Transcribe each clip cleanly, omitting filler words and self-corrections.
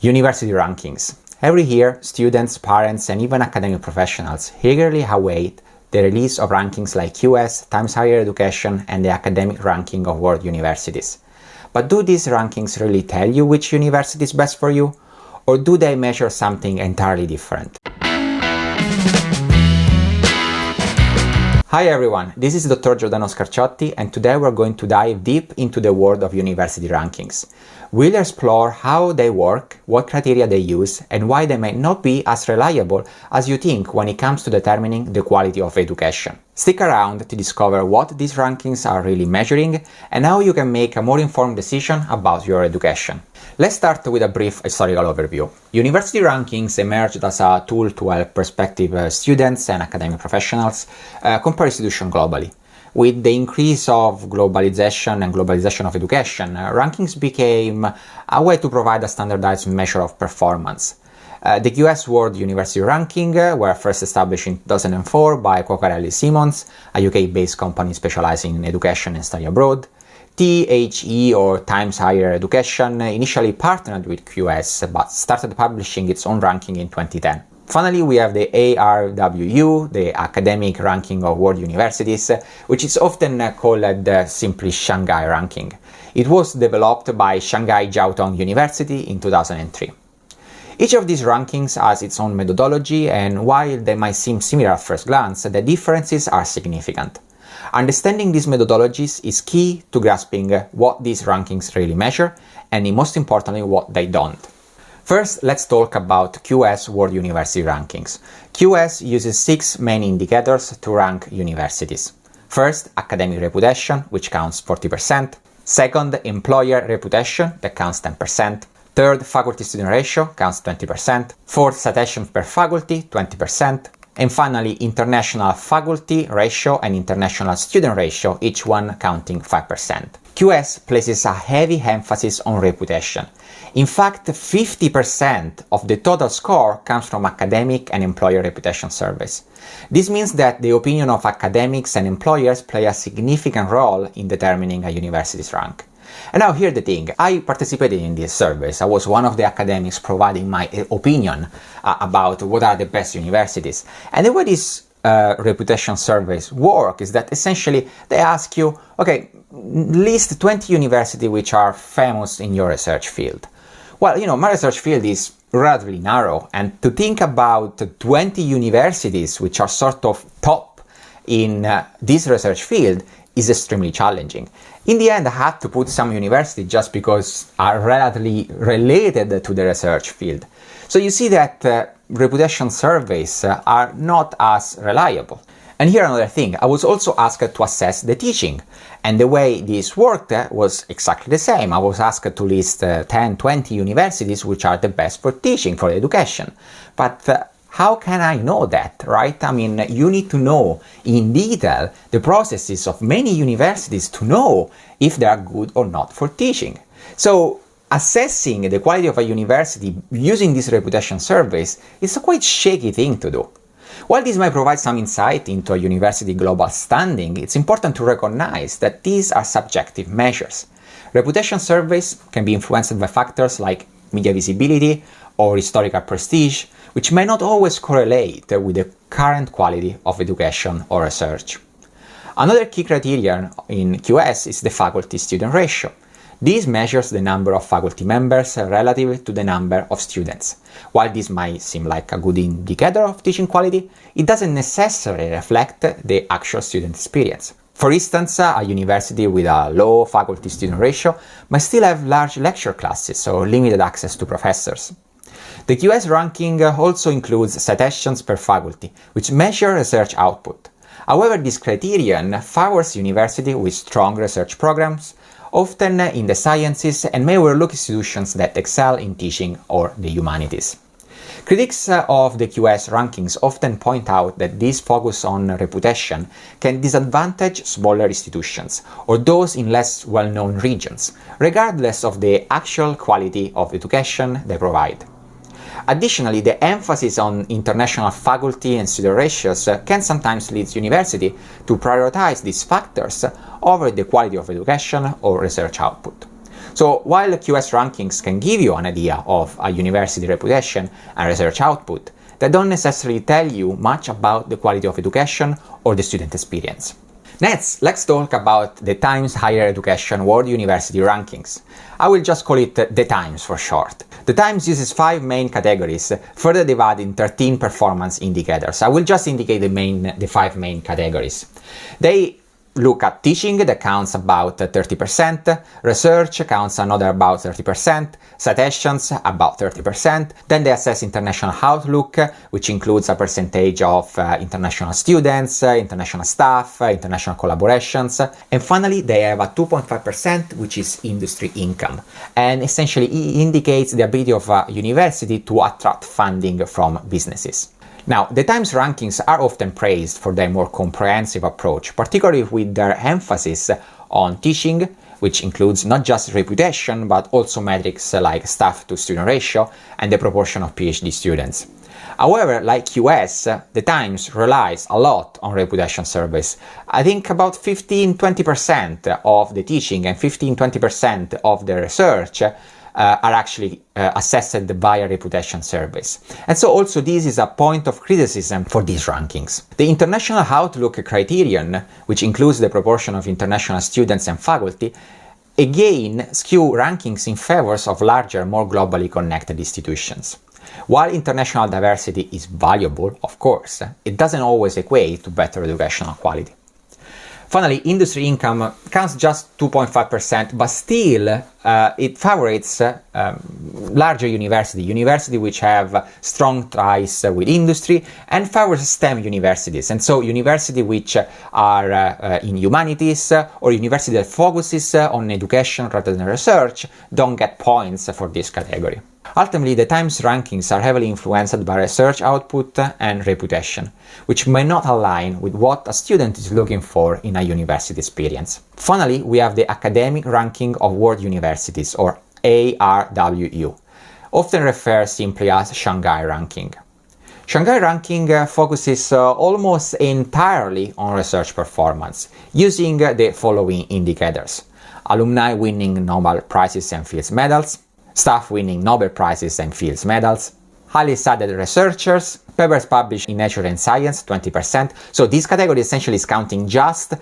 University rankings. Every year, students, parents, and even academic professionals eagerly await the release of rankings like QS, Times Higher Education, and the academic ranking of world universities. But do these rankings really tell you which university is best for you? Or do they measure something entirely different? Hi everyone, this is Dr. Giordano Scarciotti, and today we're going to dive deep into the world of university rankings. We'll explore how they work, what criteria they use, and why they may not be as reliable as you think when it comes to determining the quality of education. Stick around to discover what these rankings are really measuring and how you can make a more informed decision about your education. Let's start with a brief historical overview. University rankings emerged as a tool to help prospective students and academic professionals compare institutions globally. With the increase of globalization of education, rankings became a way to provide a standardized measure of performance. The QS World University Ranking were first established in 2004 by Quacquarelli-Symonds, a UK-based company specializing in education and study abroad. THE, or Times Higher Education, initially partnered with QS but started publishing its own ranking in 2010. Finally, we have the ARWU, the Academic Ranking of World Universities, which is often called simply Shanghai Ranking. It was developed by Shanghai Jiao Tong University in 2003. Each of these rankings has its own methodology, and while they might seem similar at first glance, the differences are significant. Understanding these methodologies is key to grasping what these rankings really measure, and most importantly, what they don't. First, let's talk about QS World University Rankings. QS uses 6 main indicators to rank universities. First, academic reputation, which counts 40%. Second, employer reputation, that counts 10%. Third, faculty-student ratio, counts 20%. Fourth, citations per faculty, 20%. And finally, international faculty ratio and international student ratio, each one counting 5%. QS places a heavy emphasis on reputation. In fact, 50% of the total score comes from academic and employer reputation surveys. This means that the opinion of academics and employers play a significant role in determining a university's rank. And now here's the thing, I participated in these surveys. I was one of the academics providing my opinion about what are the best universities. And the way these reputation surveys work is that essentially they ask you, okay, list 20 universities which are famous in your research field. Well, my research field is relatively narrow, and to think about 20 universities which are sort of top in this research field is extremely challenging. In the end, I had to put some universities just because are relatively related to the research field. So you see that reputation surveys are not as reliable. And here another thing, I was also asked to assess the teaching. And the way this worked was exactly the same. I was asked to list 10, 20 universities which are the best for teaching, for education. But how can I know that, right? I mean, you need to know in detail the processes of many universities to know if they are good or not for teaching. So assessing the quality of a university using these reputation surveys is a quite shaky thing to do. While this might provide some insight into a university global standing, it's important to recognize that these are subjective measures. Reputation surveys can be influenced by factors like media visibility or historical prestige, which may not always correlate with the current quality of education or research. Another key criterion in QS is the faculty-student ratio. This measures the number of faculty members relative to the number of students. While this might seem like a good indicator of teaching quality, it doesn't necessarily reflect the actual student experience. For instance, a university with a low faculty-student ratio might still have large lecture classes or limited access to professors. The QS ranking also includes citations per faculty, which measure research output. However, this criterion favors universities with strong research programs, often in the sciences, and may overlook institutions that excel in teaching or the humanities. Critics of the QS rankings often point out that this focus on reputation can disadvantage smaller institutions or those in less well-known regions, regardless of the actual quality of education they provide. Additionally, the emphasis on international faculty and student ratios can sometimes lead universities to prioritize these factors over the quality of education or research output. So while QS rankings can give you an idea of a university reputation and research output, they don't necessarily tell you much about the quality of education or the student experience. Next, let's talk about the Times Higher Education World University Rankings. I will just call it the Times for short. The Times uses 5 main categories, further divided in 13 performance indicators. I will just indicate the 5 main categories. They look at teaching, that counts about 30%, research counts another about 30%, citations about 30%, then they assess international outlook, which includes a percentage of international students, international staff, international collaborations, and finally they have a 2.5% which is industry income, and essentially indicates the ability of a university to attract funding from businesses. Now, the Times rankings are often praised for their more comprehensive approach, particularly with their emphasis on teaching, which includes not just reputation, but also metrics like staff to student ratio and the proportion of PhD students. However, like QS, the Times relies a lot on reputation surveys. I think about 15-20% of the teaching and 15-20% of the research are actually assessed via reputation surveys. And so also this is a point of criticism for these rankings. The International Outlook criterion, which includes the proportion of international students and faculty, again skew rankings in favor of larger, more globally connected institutions. While international diversity is valuable, of course, it doesn't always equate to better educational quality. Finally, industry income counts just 2.5%, but still it favorites larger universities which have strong ties with industry, and favors STEM universities. And so universities which are in humanities or university that focuses on education rather than research don't get points for this category. Ultimately, the Times rankings are heavily influenced by research output and reputation, which may not align with what a student is looking for in a university experience. Finally, we have the Academic Ranking of World Universities, or ARWU, often referred simply as Shanghai Ranking. Shanghai Ranking focuses almost entirely on research performance, using the following indicators: alumni winning Nobel Prizes and Fields Medals, staff winning Nobel Prizes and Fields Medals, highly cited researchers, papers published in Nature and Science, 20%. So this category essentially is counting just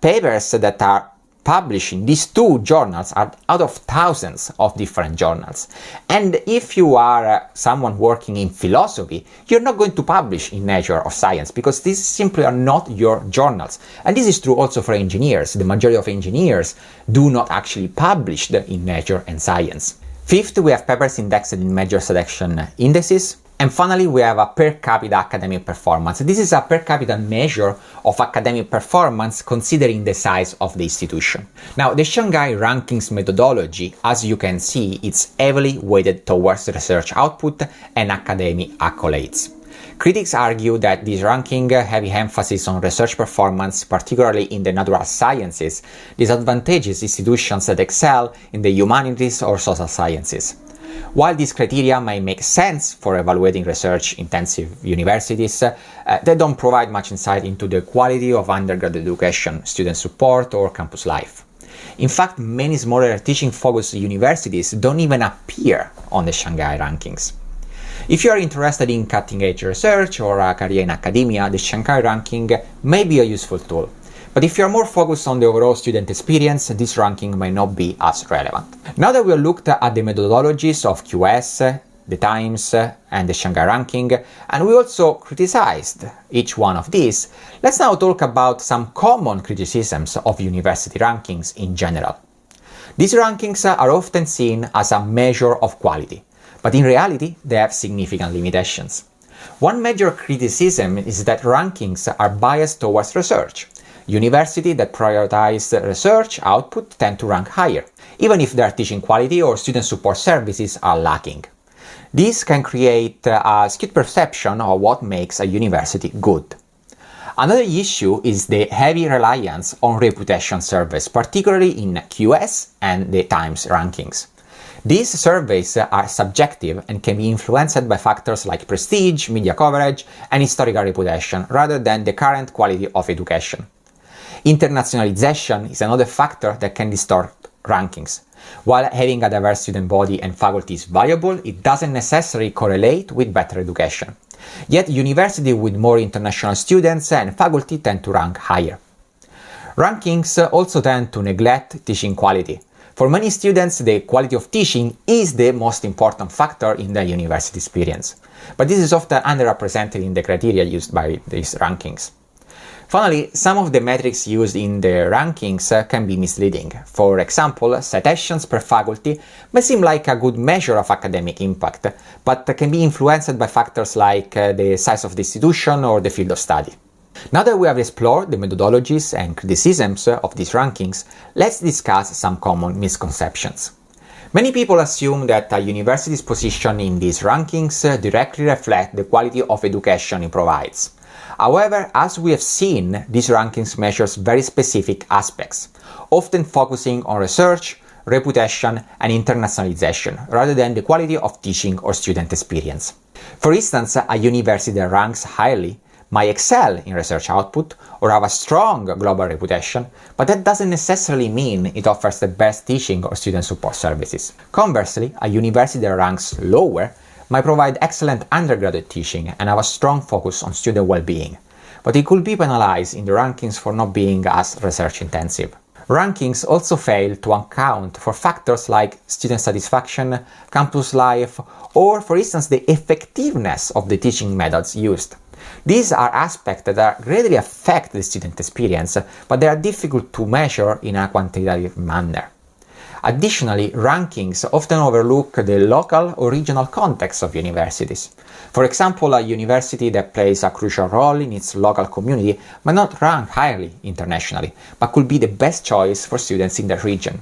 papers that are published in these 2 journals out of thousands of different journals. And if you are someone working in philosophy, you're not going to publish in Nature or Science because these simply are not your journals. And this is true also for engineers. The majority of engineers do not actually publish in Nature and Science. Fifth, we have papers indexed in major selection indices. And finally, we have a per capita academic performance. This is a per capita measure of academic performance considering the size of the institution. Now, the Shanghai rankings methodology, as you can see, it's heavily weighted towards research output and academic accolades. Critics argue that this ranking heavy emphasis on research performance, particularly in the natural sciences, disadvantages institutions that excel in the humanities or social sciences. While these criteria may make sense for evaluating research-intensive universities, they don't provide much insight into the quality of undergraduate education, student support, or campus life. In fact, many smaller teaching-focused universities don't even appear on the Shanghai rankings. If you are interested in cutting-edge research or a career in academia, the Shanghai ranking may be a useful tool. But if you are more focused on the overall student experience, this ranking may not be as relevant. Now that we have looked at the methodologies of QS, the Times, and the Shanghai ranking, and we also criticized each one of these, let's now talk about some common criticisms of university rankings in general. These rankings are often seen as a measure of quality, but in reality, they have significant limitations. One major criticism is that rankings are biased towards research. Universities that prioritize research output tend to rank higher, even if their teaching quality or student support services are lacking. This can create a skewed perception of what makes a university good. Another issue is the heavy reliance on reputation surveys, particularly in QS and the Times rankings. These surveys are subjective and can be influenced by factors like prestige, media coverage, and historical reputation, rather than the current quality of education. Internationalization is another factor that can distort rankings. While having a diverse student body and faculty is valuable, it doesn't necessarily correlate with better education. Yet universities with more international students and faculty tend to rank higher. Rankings also tend to neglect teaching quality. For many students, the quality of teaching is the most important factor in the university experience. But this is often underrepresented in the criteria used by these rankings. Finally, some of the metrics used in the rankings can be misleading. For example, citations per faculty may seem like a good measure of academic impact, but can be influenced by factors like the size of the institution or the field of study. Now that we have explored the methodologies and criticisms of these rankings, let's discuss some common misconceptions. Many people assume that a university's position in these rankings directly reflect the quality of education it provides. However, as we have seen, these rankings measure very specific aspects, often focusing on research, reputation, and internationalization, rather than the quality of teaching or student experience. For instance, a university that ranks highly might excel in research output or have a strong global reputation, but that doesn't necessarily mean it offers the best teaching or student support services. Conversely, a university that ranks lower might provide excellent undergraduate teaching and have a strong focus on student well-being, but it could be penalized in the rankings for not being as research-intensive. Rankings also fail to account for factors like student satisfaction, campus life, or, for instance, the effectiveness of the teaching methods used. These are aspects that greatly affect the student experience, but they are difficult to measure in a quantitative manner. Additionally, rankings often overlook the local or regional context of universities. For example, a university that plays a crucial role in its local community might not rank highly internationally, but could be the best choice for students in the region.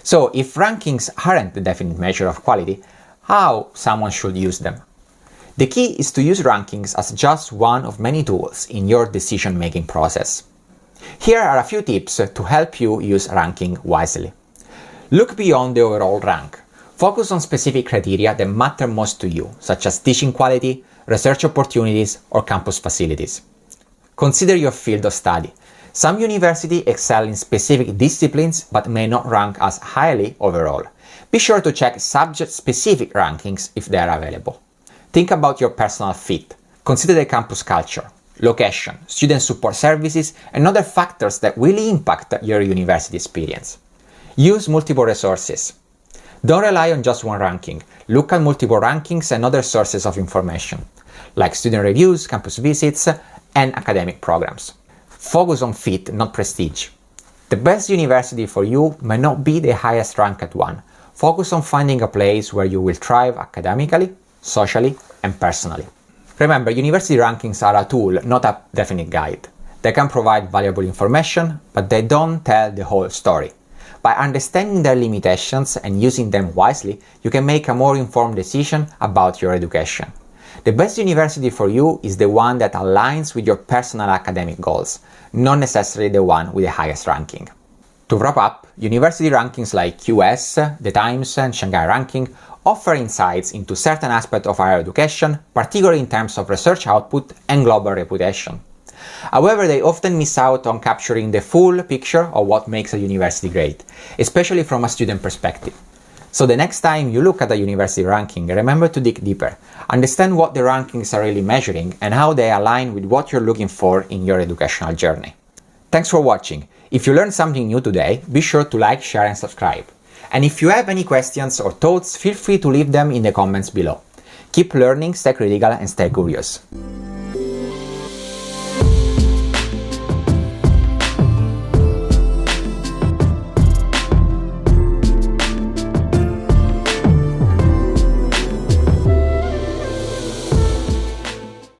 So, if rankings aren't the definite measure of quality, how someone should use them? The key is to use rankings as just one of many tools in your decision-making process. Here are a few tips to help you use ranking wisely. Look beyond the overall rank. Focus on specific criteria that matter most to you, such as teaching quality, research opportunities, or campus facilities. Consider your field of study. Some universities excel in specific disciplines but may not rank as highly overall. Be sure to check subject-specific rankings if they are available. Think about your personal fit. Consider the campus culture, location, student support services, and other factors that really impact your university experience. Use multiple resources. Don't rely on just one ranking. Look at multiple rankings and other sources of information, like student reviews, campus visits, and academic programs. Focus on fit, not prestige. The best university for you may not be the highest ranked one. Focus on finding a place where you will thrive academically, socially, and personally. Remember, university rankings are a tool, not a definite guide. They can provide valuable information, but they don't tell the whole story. By understanding their limitations and using them wisely, you can make a more informed decision about your education. The best university for you is the one that aligns with your personal academic goals, not necessarily the one with the highest ranking. To wrap up, university rankings like QS, The Times, and Shanghai Ranking offer insights into certain aspects of higher education, particularly in terms of research output and global reputation. However, they often miss out on capturing the full picture of what makes a university great, especially from a student perspective. So the next time you look at a university ranking, remember to dig deeper. Understand what the rankings are really measuring and how they align with what you're looking for in your educational journey. Thanks for watching. If you learned something new today, be sure to like, share, and subscribe. And if you have any questions or thoughts, feel free to leave them in the comments below. Keep learning, stay critical, and stay curious.